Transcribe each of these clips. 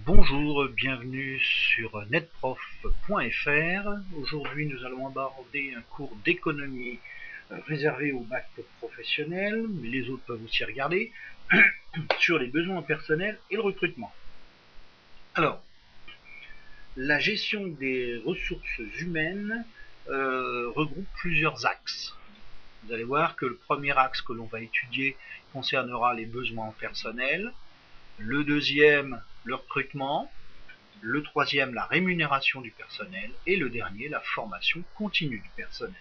Bonjour, bienvenue sur netprof.fr. Aujourd'hui, nous allons aborder un cours d'économie réservé au bac professionnel, mais les autres peuvent aussi regarder, sur les besoins personnels et le recrutement. Alors, la gestion des ressources humaines regroupe plusieurs axes. Vous allez voir que le premier axe que l'on va étudier concernera les besoins personnels, le deuxième, le recrutement, le troisième, la rémunération du personnel, et le dernier, la formation continue du personnel.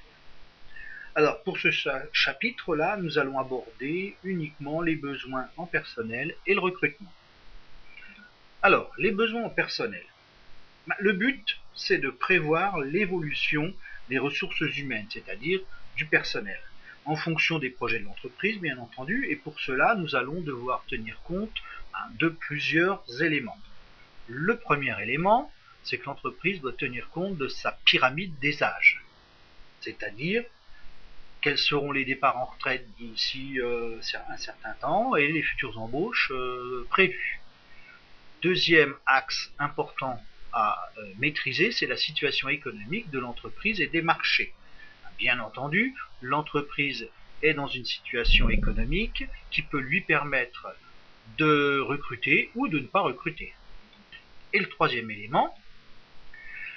Alors, pour ce chapitre-là, nous allons aborder uniquement les besoins en personnel et le recrutement. Alors, les besoins en personnel. Le but, c'est de prévoir l'évolution des ressources humaines, c'est-à-dire du personnel, en fonction des projets de l'entreprise, bien entendu, et pour cela, nous allons devoir tenir compte de plusieurs éléments. Le premier élément, c'est que l'entreprise doit tenir compte de sa pyramide des âges, c'est-à-dire quels seront les départs en retraite d'ici un certain temps et les futures embauches prévues. Deuxième axe important à maîtriser, c'est la situation économique de l'entreprise et des marchés. Bien entendu, l'entreprise est dans une situation économique qui peut lui permettre de recruter ou de ne pas recruter. Et le troisième élément,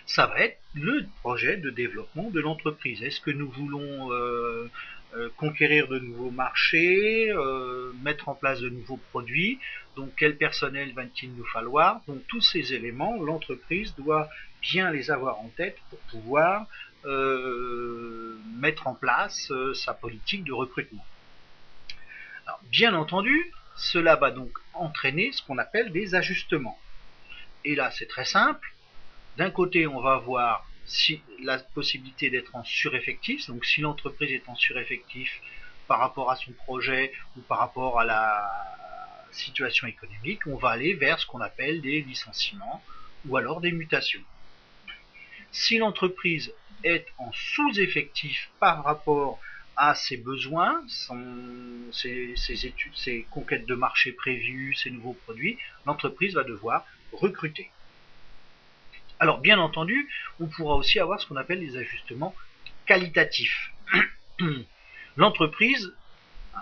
ça va être le projet de développement de l'entreprise. Est-ce que nous voulons conquérir de nouveaux marchés, mettre en place de nouveaux produits? Donc quel personnel va-t-il nous falloir? Donc tous ces éléments, l'entreprise doit bien les avoir en tête pour pouvoir mettre en place sa politique de recrutement. Alors, bien entendu, cela va donc entraîner ce qu'on appelle des ajustements. Et là, c'est très simple. D'un côté, on va avoir la possibilité d'être en sureffectif. Donc, si l'entreprise est en sureffectif par rapport à son projet ou par rapport à la situation économique, on va aller vers ce qu'on appelle des licenciements ou alors des mutations. Si l'entreprise est en sous-effectif par rapport à ses besoins, ses études, ses conquêtes de marché prévues, ses nouveaux produits, l'entreprise va devoir recruter. Alors, bien entendu, on pourra aussi avoir ce qu'on appelle des ajustements qualitatifs. L'entreprise,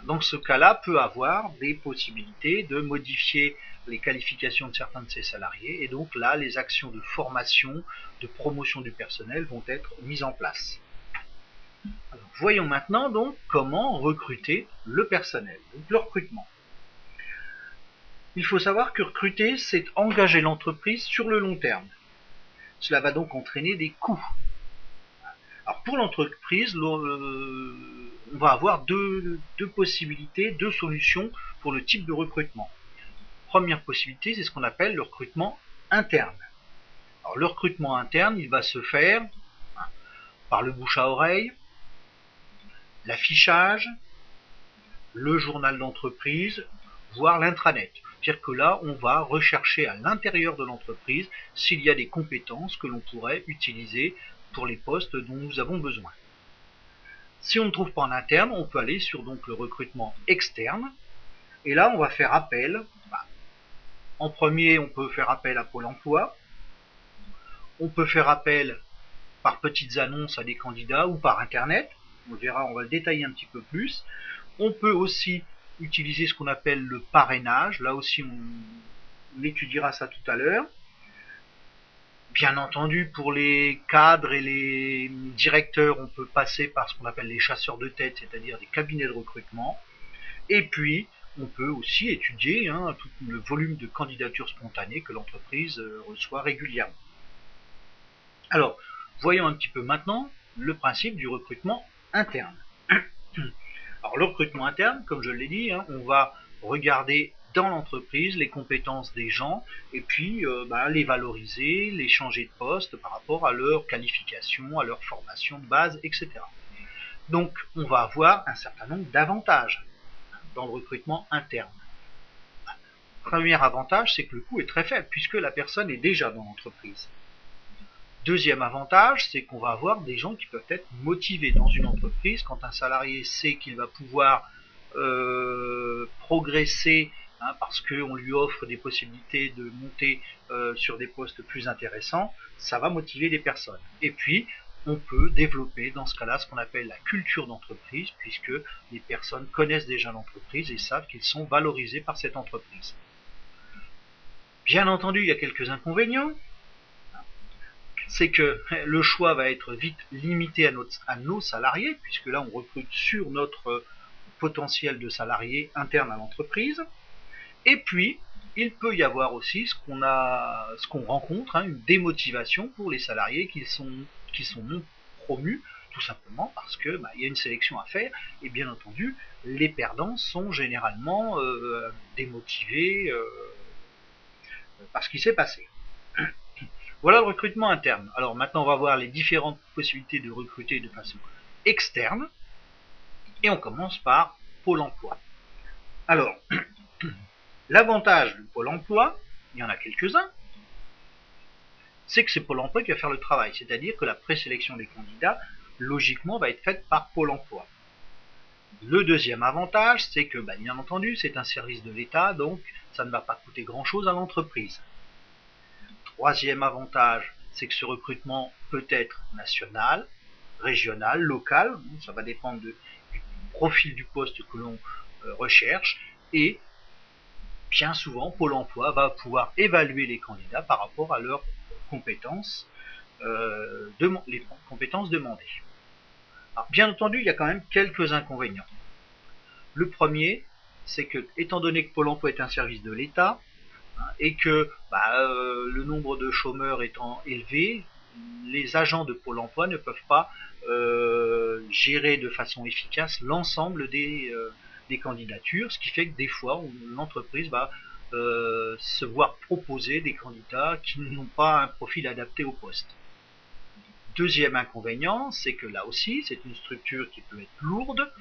dans ce cas-là, peut avoir des possibilités de modifier les qualifications de certains de ses salariés, et donc là, les actions de formation, de promotion du personnel vont être mises en place. Alors, voyons maintenant donc comment recruter le personnel, donc le recrutement. Il faut savoir que recruter, c'est engager l'entreprise sur le long terme. Cela va donc entraîner des coûts. Alors pour l'entreprise, on va avoir deux possibilités, deux solutions pour le type de recrutement. Première possibilité, c'est ce qu'on appelle le recrutement interne. Alors le recrutement interne, il va se faire par le bouche à oreille, l'affichage, le journal d'entreprise, voire l'intranet. C'est-à-dire que là, on va rechercher à l'intérieur de l'entreprise s'il y a des compétences que l'on pourrait utiliser pour les postes dont nous avons besoin. Si on ne trouve pas en interne, on peut aller sur donc le recrutement externe. Et là, on va faire appel. En premier, on peut faire appel à Pôle emploi. On peut faire appel par petites annonces à des candidats ou par Internet. On verra, on va le détailler un petit peu plus. On peut aussi utiliser ce qu'on appelle le parrainage. Là aussi, on étudiera ça tout à l'heure. Bien entendu, pour les cadres et les directeurs, on peut passer par ce qu'on appelle les chasseurs de tête, c'est-à-dire des cabinets de recrutement. Et puis, on peut aussi étudier tout le volume de candidatures spontanées que l'entreprise reçoit régulièrement. Alors, voyons un petit peu maintenant le principe du recrutement interne. Alors, le recrutement interne, comme je l'ai dit, on va regarder dans l'entreprise les compétences des gens et puis les valoriser, les changer de poste par rapport à leur qualification, à leur formation de base, etc. Donc, on va avoir un certain nombre d'avantages dans le recrutement interne. Premier avantage, c'est que le coût est très faible puisque la personne est déjà dans l'entreprise. Deuxième avantage, c'est qu'on va avoir des gens qui peuvent être motivés dans une entreprise. Quand un salarié sait qu'il va pouvoir progresser parce qu'on lui offre des possibilités de monter sur des postes plus intéressants, ça va motiver les personnes. Et puis, on peut développer dans ce cas-là ce qu'on appelle la culture d'entreprise, puisque les personnes connaissent déjà l'entreprise et savent qu'ils sont valorisés par cette entreprise. Bien entendu, il y a quelques inconvénients. C'est que le choix va être vite limité à nos salariés, puisque là on recrute sur notre potentiel de salariés internes à l'entreprise. Et puis, il peut y avoir aussi ce qu'on rencontre, une démotivation pour les salariés qui sont non promus, tout simplement parce que il y a une sélection à faire, et bien entendu, les perdants sont généralement démotivés par ce qui s'est passé. Voilà le recrutement interne. Alors maintenant, on va voir les différentes possibilités de recruter de façon externe, et on commence par Pôle emploi. Alors, l'avantage du Pôle emploi, il y en a quelques-uns, c'est que c'est Pôle emploi qui va faire le travail, c'est-à-dire que la présélection des candidats, logiquement, va être faite par Pôle emploi. Le deuxième avantage, c'est que, bien entendu, c'est un service de l'État, donc ça ne va pas coûter grand-chose à l'entreprise. Troisième avantage, c'est que ce recrutement peut être national, régional, local, ça va dépendre du profil du poste que l'on recherche, et bien souvent, Pôle emploi va pouvoir évaluer les candidats par rapport à leurs compétences, les compétences demandées. Alors, bien entendu, il y a quand même quelques inconvénients. Le premier, c'est que, étant donné que Pôle emploi est un service de l'État, et que le nombre de chômeurs étant élevé, les agents de Pôle emploi ne peuvent pas gérer de façon efficace l'ensemble des candidatures, ce qui fait que des fois, l'entreprise va se voir proposer des candidats qui n'ont pas un profil adapté au poste. Deuxième inconvénient, c'est que là aussi, c'est une structure qui peut être lourde,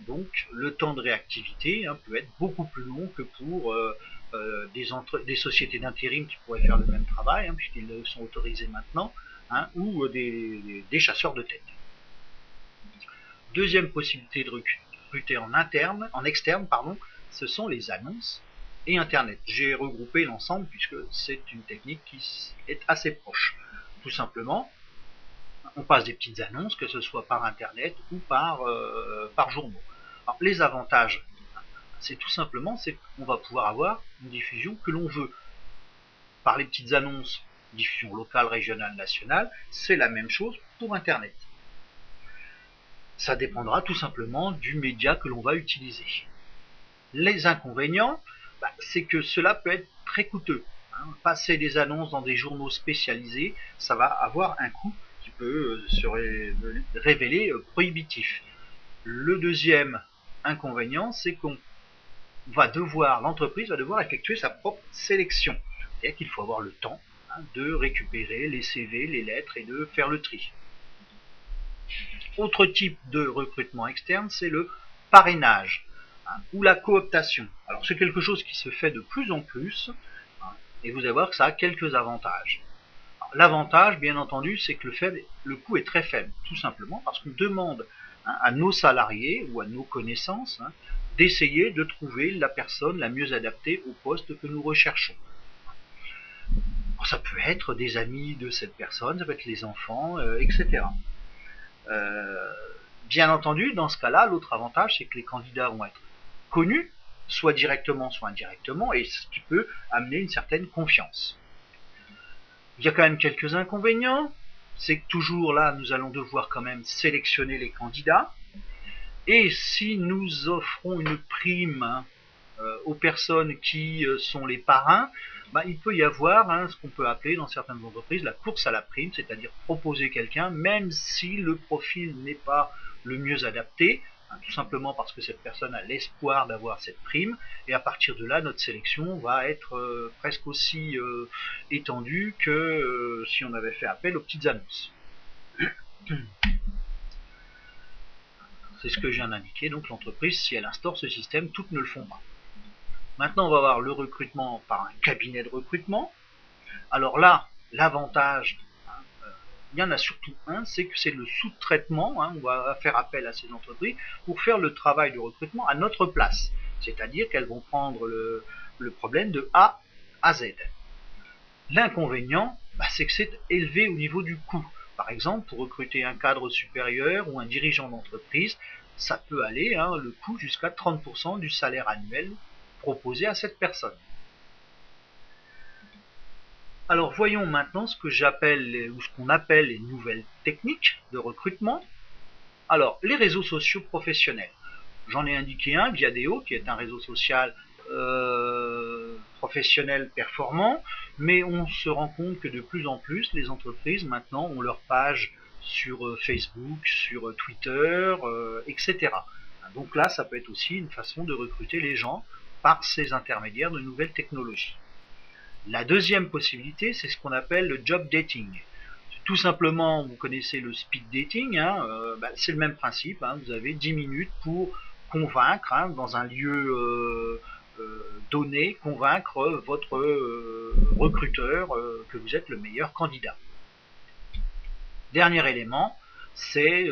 donc le temps de réactivité peut être beaucoup plus long que pour des sociétés d'intérim qui pourraient faire le même travail, puisqu'ils sont autorisés maintenant, ou des chasseurs de tête. Deuxième possibilité de recruter en externe, ce sont les annonces et Internet. J'ai regroupé l'ensemble puisque c'est une technique qui est assez proche. Tout simplement, on passe des petites annonces, que ce soit par Internet ou par journaux. Alors, les avantages, c'est tout simplement qu'on va pouvoir avoir une diffusion que l'on veut. Par les petites annonces, diffusion locale, régionale, nationale, c'est la même chose pour Internet. Ça dépendra tout simplement du média que l'on va utiliser. Les inconvénients, c'est que cela peut être très coûteux. Passer des annonces dans des journaux spécialisés, ça va avoir un coût qui peut se révéler prohibitif. Le deuxième inconvénient, c'est qu'on l'entreprise va devoir effectuer sa propre sélection. C'est-à-dire qu'il faut avoir le temps de récupérer les CV, les lettres et de faire le tri. Autre type de recrutement externe, c'est le parrainage ou la cooptation. Alors c'est quelque chose qui se fait de plus en plus, et vous allez voir que ça a quelques avantages. L'avantage, bien entendu, c'est que le coût est très faible, tout simplement parce qu'on demande à nos salariés ou à nos connaissances d'essayer de trouver la personne la mieux adaptée au poste que nous recherchons. Alors, ça peut être des amis de cette personne, ça peut être les enfants, etc. Bien entendu, dans ce cas-là, l'autre avantage, c'est que les candidats vont être connus, soit directement, soit indirectement, et ce qui peut amener une certaine confiance. Il y a quand même quelques inconvénients, c'est que toujours là, nous allons devoir quand même sélectionner les candidats, et si nous offrons une prime aux personnes qui sont les parrains, il peut y avoir ce qu'on peut appeler dans certaines entreprises la course à la prime, c'est-à-dire proposer quelqu'un, même si le profil n'est pas le mieux adapté, tout simplement parce que cette personne a l'espoir d'avoir cette prime, et à partir de là, notre sélection va être presque aussi étendue que si on avait fait appel aux petites annonces. C'est ce que je viens d'indiquer, donc l'entreprise, si elle instaure ce système, toutes ne le font pas. Maintenant, on va voir le recrutement par un cabinet de recrutement. Alors là, l'avantage, il y en a surtout un, c'est que c'est le sous-traitement. On va faire appel à ces entreprises pour faire le travail de recrutement à notre place. c'est-à-dire qu'elles vont prendre le problème de A à Z. L'inconvénient, c'est que c'est élevé au niveau du coût. Par exemple, pour recruter un cadre supérieur ou un dirigeant d'entreprise, ça peut aller, le coût jusqu'à 30% du salaire annuel proposé à cette personne. Alors voyons maintenant ce que j'appelle ou ce qu'on appelle les nouvelles techniques de recrutement. Alors, les réseaux sociaux professionnels. J'en ai indiqué un, Viadeo, qui est un réseau social professionnel performant, mais on se rend compte que de plus en plus, les entreprises maintenant ont leur page sur Facebook, sur Twitter, etc. Donc là, ça peut être aussi une façon de recruter les gens par ces intermédiaires de nouvelles technologies. La deuxième possibilité, c'est ce qu'on appelle le job dating. Tout simplement, vous connaissez le speed dating, c'est le même principe, vous avez 10 minutes pour convaincre, dans un lieu donné, convaincre votre recruteur que vous êtes le meilleur candidat. Dernier élément, c'est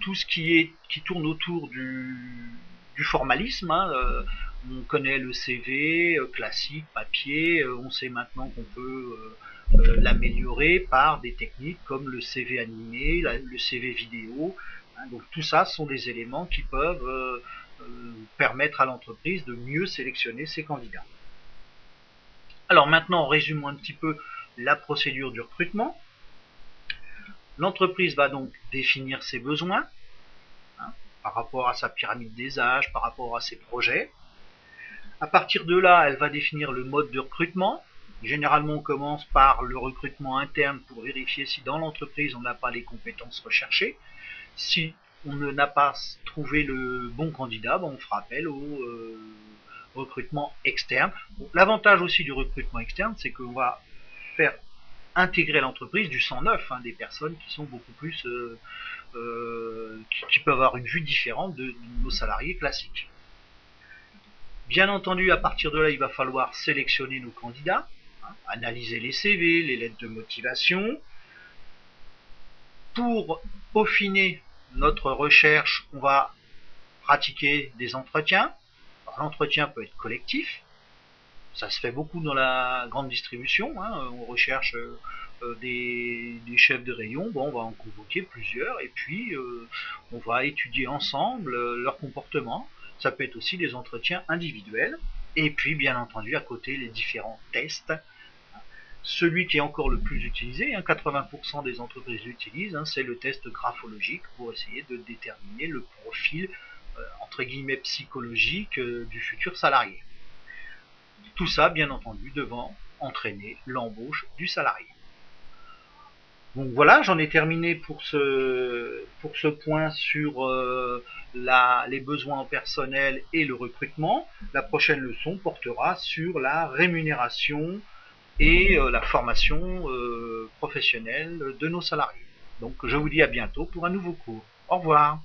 tout ce qui tourne autour du formalisme. On connaît le CV classique, papier, on sait maintenant qu'on peut l'améliorer par des techniques comme le CV animé, le CV vidéo. Donc tout ça sont des éléments qui peuvent permettre à l'entreprise de mieux sélectionner ses candidats. Alors maintenant, résumons un petit peu la procédure du recrutement. L'entreprise va donc définir ses besoins par rapport à sa pyramide des âges, par rapport à ses projets. À partir de là, elle va définir le mode de recrutement. Généralement, on commence par le recrutement interne pour vérifier si dans l'entreprise on n'a pas les compétences recherchées. Si on n'a pas trouvé le bon candidat, on fera appel au recrutement externe. L'avantage aussi du recrutement externe, c'est qu'on va faire intégrer l'entreprise du sang neuf, des personnes qui sont beaucoup plus qui peuvent avoir une vue différente de nos salariés classiques. Bien entendu, à partir de là, il va falloir sélectionner nos candidats, analyser les CV, les lettres de motivation. Pour peaufiner notre recherche, on va pratiquer des entretiens. L'entretien peut être collectif, ça se fait beaucoup dans la grande distribution, on recherche des chefs de rayon, on va en convoquer plusieurs et puis on va étudier ensemble leur comportement. Ça peut être aussi des entretiens individuels et puis bien entendu à côté les différents tests. Celui qui est encore le plus utilisé, 80% des entreprises l'utilisent, c'est le test graphologique pour essayer de déterminer le profil entre guillemets psychologique du futur salarié. Tout ça, bien entendu, devant entraîner l'embauche du salarié. Donc voilà, j'en ai terminé pour ce point sur les besoins en personnel et le recrutement. La prochaine leçon portera sur la rémunération et la formation professionnelle de nos salariés. Donc je vous dis à bientôt pour un nouveau cours. Au revoir.